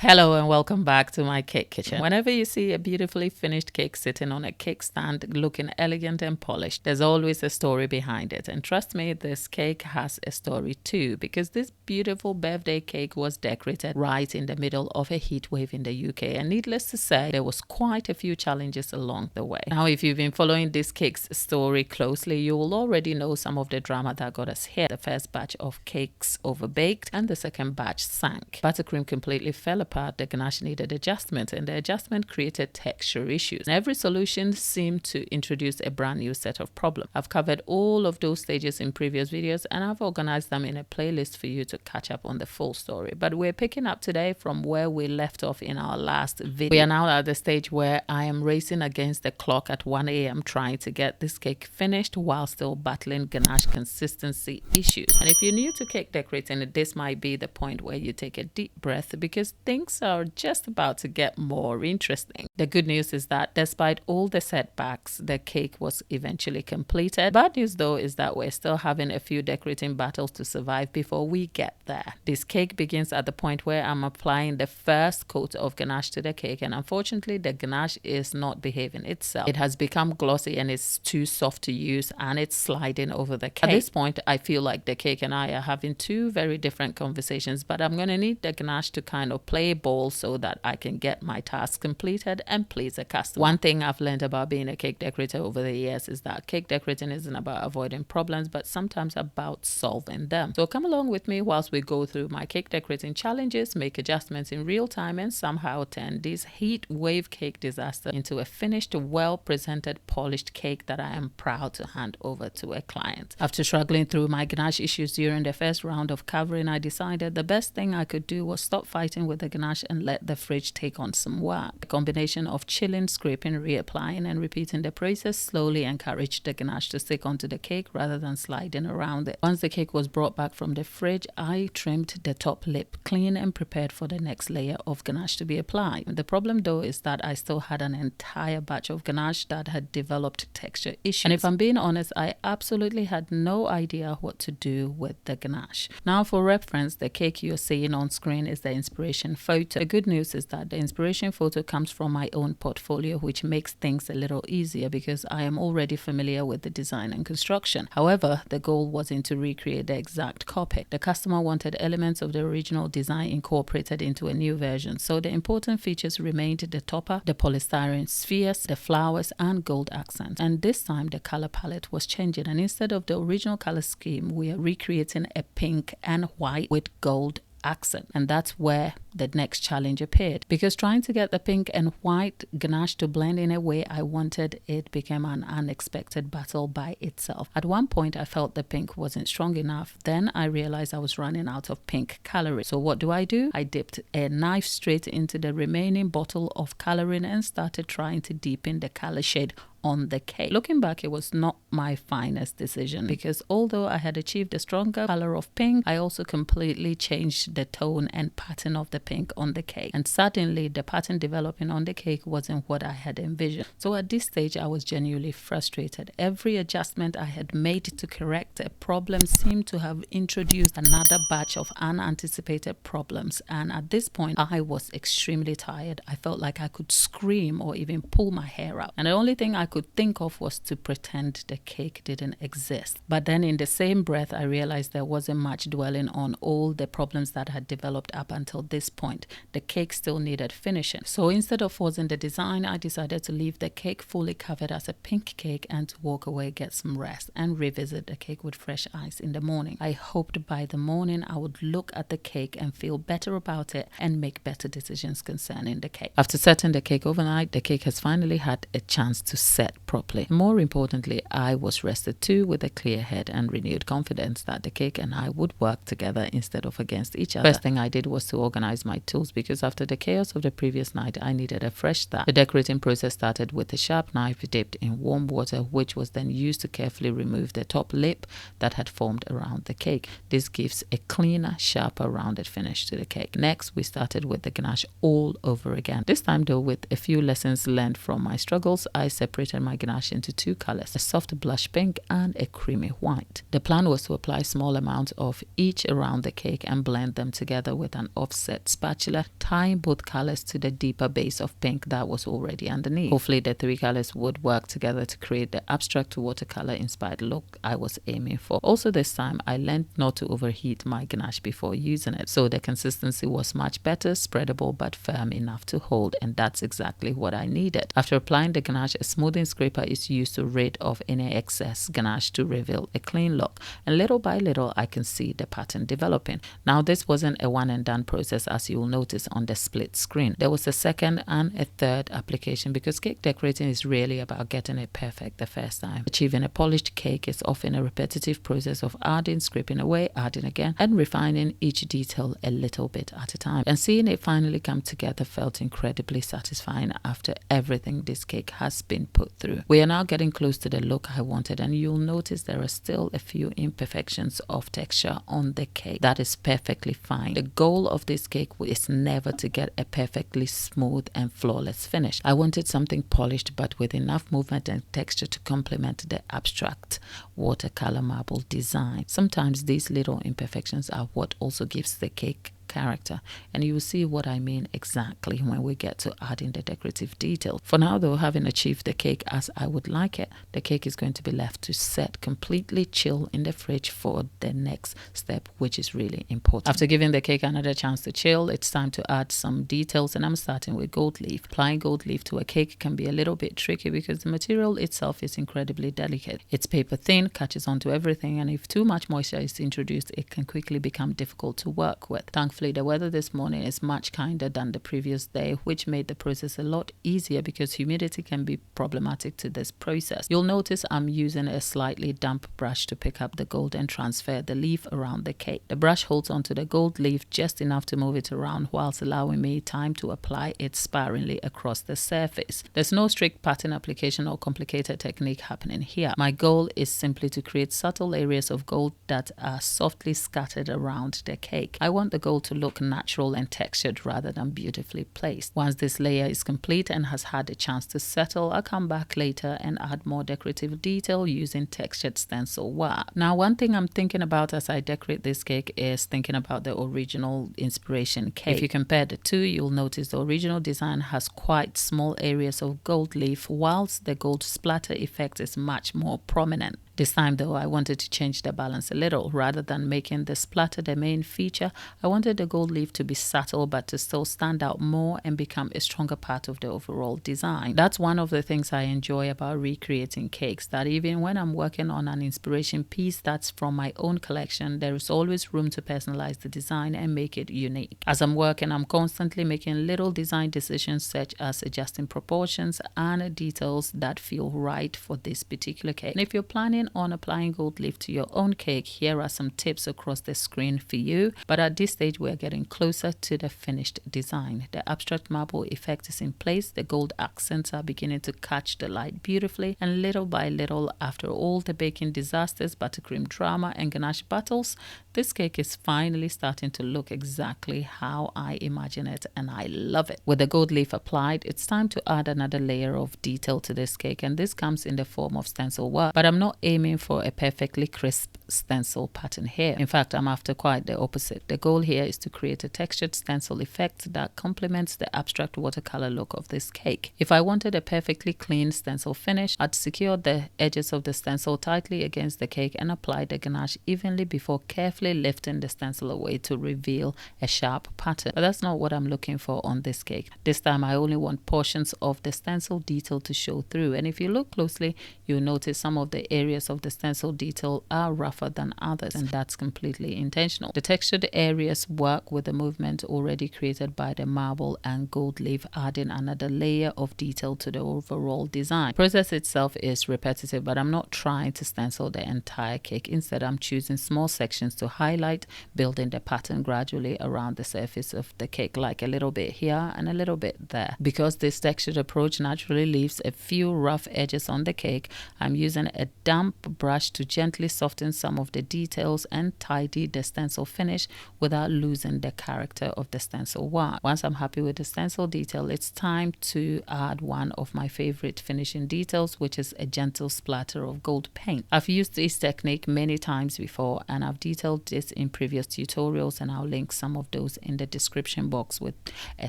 Hello and welcome back to my cake kitchen. Whenever you see a beautifully finished cake sitting on a cake stand looking elegant and polished, there's always a story behind it. And trust me, this cake has a story too, because this beautiful birthday cake was decorated right in the middle of a heat wave in the UK. And needless to say, there was quite a few challenges along the way. Now, if you've been following this cake's story closely, you will already know some of the drama that got us here. The first batch of cakes overbaked and the second batch sank. Buttercream completely fell apart. The ganache needed adjustment, and the adjustment created texture issues. And every solution seemed to introduce a brand new set of problems. I've covered all of those stages in previous videos, and I've organized them in a playlist for you to catch up on the full story. But we're picking up today from where we left off in our last video. We are now at the stage where I am racing against the clock at 1 a.m. trying to get this cake finished while still battling ganache consistency issues. And if you're new to cake decorating, this might be the point where you take a deep breath, because things are just about to get more interesting. The good news is that despite all the setbacks, the cake was eventually completed. Bad news though is that we're still having a few decorating battles to survive before we get there. This cake begins at the point where I'm applying the first coat of ganache to the cake, and unfortunately the ganache is not behaving itself. It has become glossy and it's too soft to use, and it's sliding over the cake. At this point, I feel like the cake and I are having two very different conversations, but I'm going to need the ganache to kind of play ball so that I can get my task completed and please a customer. One thing I've learned about being a cake decorator over the years is that cake decorating isn't about avoiding problems, but sometimes about solving them. So come along with me whilst we go through my cake decorating challenges, make adjustments in real time, and somehow turn this heat wave cake disaster into a finished, well-presented, polished cake that I am proud to hand over to a client. After struggling through my ganache issues during the first round of covering, I decided the best thing I could do was stop fighting with the ganache and let the fridge take on some work. A combination of chilling, scraping, reapplying, and repeating the process slowly encouraged the ganache to stick onto the cake rather than sliding around it. Once the cake was brought back from the fridge, I trimmed the top lip clean and prepared for the next layer of ganache to be applied. The problem though is that I still had an entire batch of ganache that had developed texture issues. And if I'm being honest, I absolutely had no idea what to do with the ganache. Now, for reference, the cake you're seeing on screen is the inspiration photo. The good news is that the inspiration photo comes from my own portfolio, which makes things a little easier because I am already familiar with the design and construction. However, the goal wasn't to recreate the exact copy. The customer wanted elements of the original design incorporated into a new version, so the important features remained the topper, the polystyrene spheres, the flowers, and gold accents. And this time the color palette was changing, and instead of the original color scheme, we are recreating a pink and white with gold accent. And that's where the next challenge appeared, because trying to get the pink and white ganache to blend in a way I wanted, it became an unexpected battle by itself. At one point I felt the pink wasn't strong enough. Then I realized I was running out of pink coloring. So what do? I dipped a knife straight into the remaining bottle of coloring and started trying to deepen the color shade on the cake. Looking back, it was not my finest decision, because although I had achieved a stronger color of pink, I also completely changed the tone and pattern of the pink on the cake, and suddenly the pattern developing on the cake wasn't what I had envisioned. So at this stage I was genuinely frustrated. Every adjustment I had made to correct a problem seemed to have introduced another batch of unanticipated problems, and at this point I was extremely tired. I felt like I could scream or even pull my hair out, and the only thing I could think of was to pretend the cake didn't exist. But then in the same breath I realized there wasn't much dwelling on all the problems that had developed up until this point. The cake still needed finishing. So instead of forcing the design, I decided to leave the cake fully covered as a pink cake and to walk away, get some rest, and revisit the cake with fresh eyes in the morning. I hoped by the morning I would look at the cake and feel better about it and make better decisions concerning the cake. After setting the cake overnight, the cake has finally had a chance to set properly. More importantly, I was rested too, with a clear head and renewed confidence that the cake and I would work together instead of against each other. First thing I did was to organize my tools, because after the chaos of the previous night I needed a fresh start. The decorating process started with a sharp knife dipped in warm water, which was then used to carefully remove the top lip that had formed around the cake. This gives a cleaner, sharper, rounded finish to the cake. Next, we started with the ganache all over again. This time though, with a few lessons learned from my struggles, I separated my ganache into two colors, a soft blush pink and a creamy white. The plan was to apply small amounts of each around the cake and blend them together with an offset spatula, tying both colors to the deeper base of pink that was already underneath. Hopefully the three colors would work together to create the abstract watercolor inspired look I was aiming for. Also this time I learned not to overheat my ganache before using it, so the consistency was much better, spreadable but firm enough to hold, and that's exactly what I needed. After applying the ganache, a smoothing scraper is used to rid of any excess ganache to reveal a clean look, and little by little I can see the pattern developing. Now this wasn't a one and done process, as you will notice on the split screen. There was a second and a third application, because cake decorating is really about getting it perfect the first time. Achieving a polished cake is often a repetitive process of adding, scraping away, adding again, and refining each detail a little bit at a time. And seeing it finally come together felt incredibly satisfying after everything this cake has been put through. We are now getting close to the look I wanted, and you'll notice there are still a few imperfections of texture on the cake. That is perfectly fine. The goal of this cake is never to get a perfectly smooth and flawless finish. I wanted something polished but with enough movement and texture to complement the abstract watercolor marble design. Sometimes these little imperfections are what also gives the cake character, and you will see what I mean exactly when we get to adding the decorative detail. For now though, having achieved the cake as I would like it, the cake is going to be left to set completely chill in the fridge for the next step, which is really important. After giving the cake another chance to chill, it's time to add some details, and I'm starting with gold leaf. Applying gold leaf to a cake can be a little bit tricky because the material itself is incredibly delicate. It's paper thin, catches onto everything, and if too much moisture is introduced, it can quickly become difficult to work with. Thankfully, the weather this morning is much kinder than the previous day, which made the process a lot easier because humidity can be problematic to this process. You'll notice I'm using a slightly damp brush to pick up the gold and transfer the leaf around the cake. The brush holds onto the gold leaf just enough to move it around whilst allowing me time to apply it sparingly across the surface. There's no strict pattern application or complicated technique happening here. My goal is simply to create subtle areas of gold that are softly scattered around the cake. I want the gold to look natural and textured rather than beautifully placed. Once this layer is complete and has had a chance to settle, I'll come back later and add more decorative detail using textured stencil wire. Now, one thing I'm thinking about as I decorate this cake is thinking about the original inspiration cake. If you compare the two, you'll notice the original design has quite small areas of gold leaf, whilst the gold splatter effect is much more prominent. This time though, I wanted to change the balance a little. Rather than making the splatter the main feature, I wanted the gold leaf to be subtle but to still stand out more and become a stronger part of the overall design. That's one of the things I enjoy about recreating cakes, that even when I'm working on an inspiration piece that's from my own collection, there is always room to personalize the design and make it unique. As I'm working, I'm constantly making little design decisions such as adjusting proportions and details that feel right for this particular cake. And if you're planning on applying gold leaf to your own cake, here are some tips across the screen for you. But at this stage, we're getting closer to the finished design. The abstract marble effect is in place. The gold accents are beginning to catch the light beautifully, and little by little, after all the baking disasters, buttercream drama, and ganache battles, this cake is finally starting to look exactly how I imagine it, and I love it. With the gold leaf applied, it's time to add another layer of detail to this cake, and this comes in the form of stencil work. But I'm not aiming for a perfectly crisp stencil pattern here. In fact, I'm after quite the opposite. The goal here is to create a textured stencil effect that complements the abstract watercolor look of this cake. If I wanted a perfectly clean stencil finish, I'd secure the edges of the stencil tightly against the cake and apply the ganache evenly before carefully lifting the stencil away to reveal a sharp pattern. But that's not what I'm looking for on this cake. This time I only want portions of the stencil detail to show through, and if you look closely, you'll notice some of the areas of the stencil detail are rougher than others, and that's completely intentional. The textured areas work with the movement already created by the marble and gold leaf, adding another layer of detail to the overall design. The process itself is repetitive, but I'm not trying to stencil the entire cake. Instead, I'm choosing small sections to highlight, building the pattern gradually around the surface of the cake, like a little bit here and a little bit there. Because this textured approach naturally leaves a few rough edges on the cake, I'm using a damp damp brush to gently soften some of the details and tidy the stencil finish without losing the character of the stencil one. Once I'm happy with the stencil detail, it's time to add one of my favorite finishing details, which is a gentle splatter of gold paint. I've used this technique many times before, and I've detailed this in previous tutorials, and I'll link some of those in the description box with a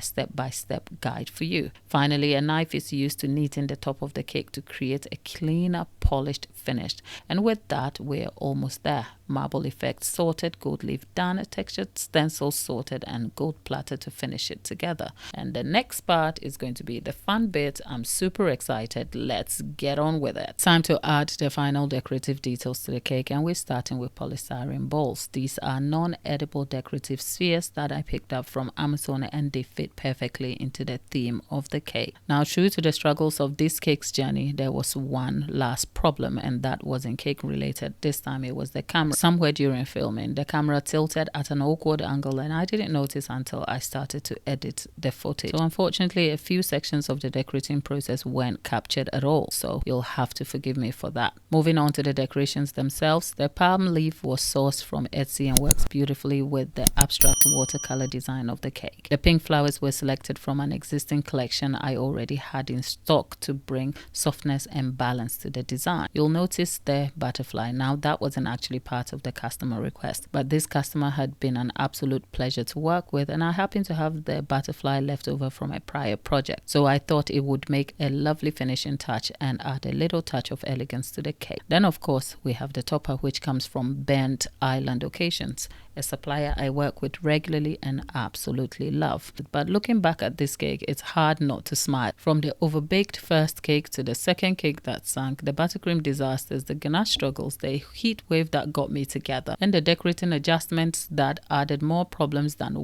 step-by-step guide for you. Finally, a knife is used to neaten the top of the cake to create a cleaner, polished finish. And with that, we're almost there. Marble effect sorted, gold leaf done, textured stencil sorted, and gold platter to finish it together. And the next part is going to be the fun bit. I'm super excited. Let's get on with it. Time to add the final decorative details to the cake, and we're starting with polystyrene balls. These are non-edible decorative spheres that I picked up from Amazon, and they fit perfectly into the theme of the cake. Now, true to the struggles of this cake's journey, there was one last problem, and that wasn't cake related. This time it was the camera. Somewhere during filming, the camera tilted at an awkward angle, and I didn't notice until I started to edit the footage. So unfortunately, a few sections of the decorating process weren't captured at all, so you'll have to forgive me for that. Moving on to the decorations themselves, the palm leaf was sourced from Etsy and works beautifully with the abstract watercolor design of the cake. The pink flowers were selected from an existing collection I already had in stock to bring softness and balance to the design. You'll notice the butterfly. Now, that wasn't actually part of the customer request, but this customer had been an absolute pleasure to work with, and I happened to have the butterfly left over from a prior project, so I thought it would make a lovely finishing touch and add a little touch of elegance to the cake. Then of course we have the topper, which comes from Burnt Island Occasions, a supplier I work with regularly and absolutely love. But looking back at this cake, it's hard not to smile. From the overbaked first cake to the second cake that sank, the buttercream disasters, the ganache struggles, the heat wave that got me together, and the decorating adjustments that added more problems than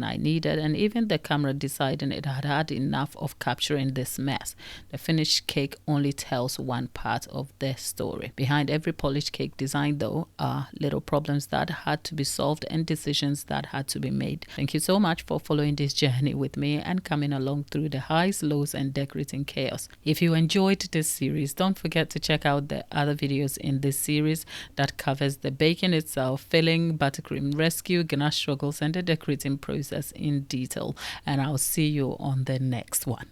I needed, and even the camera deciding it had had enough of capturing this mess. The finished cake only tells one part of the story. Behind every polished cake design, though, are little problems that had to be solved and decisions that had to be made. Thank you so much for following this journey with me and coming along through the highs, lows, and decorating chaos. If you enjoyed this series, don't forget to check out the other videos in this series that covers the baking itself, filling, buttercream rescue, ganache struggles, and the decorating process in detail. And I'll see you on the next one.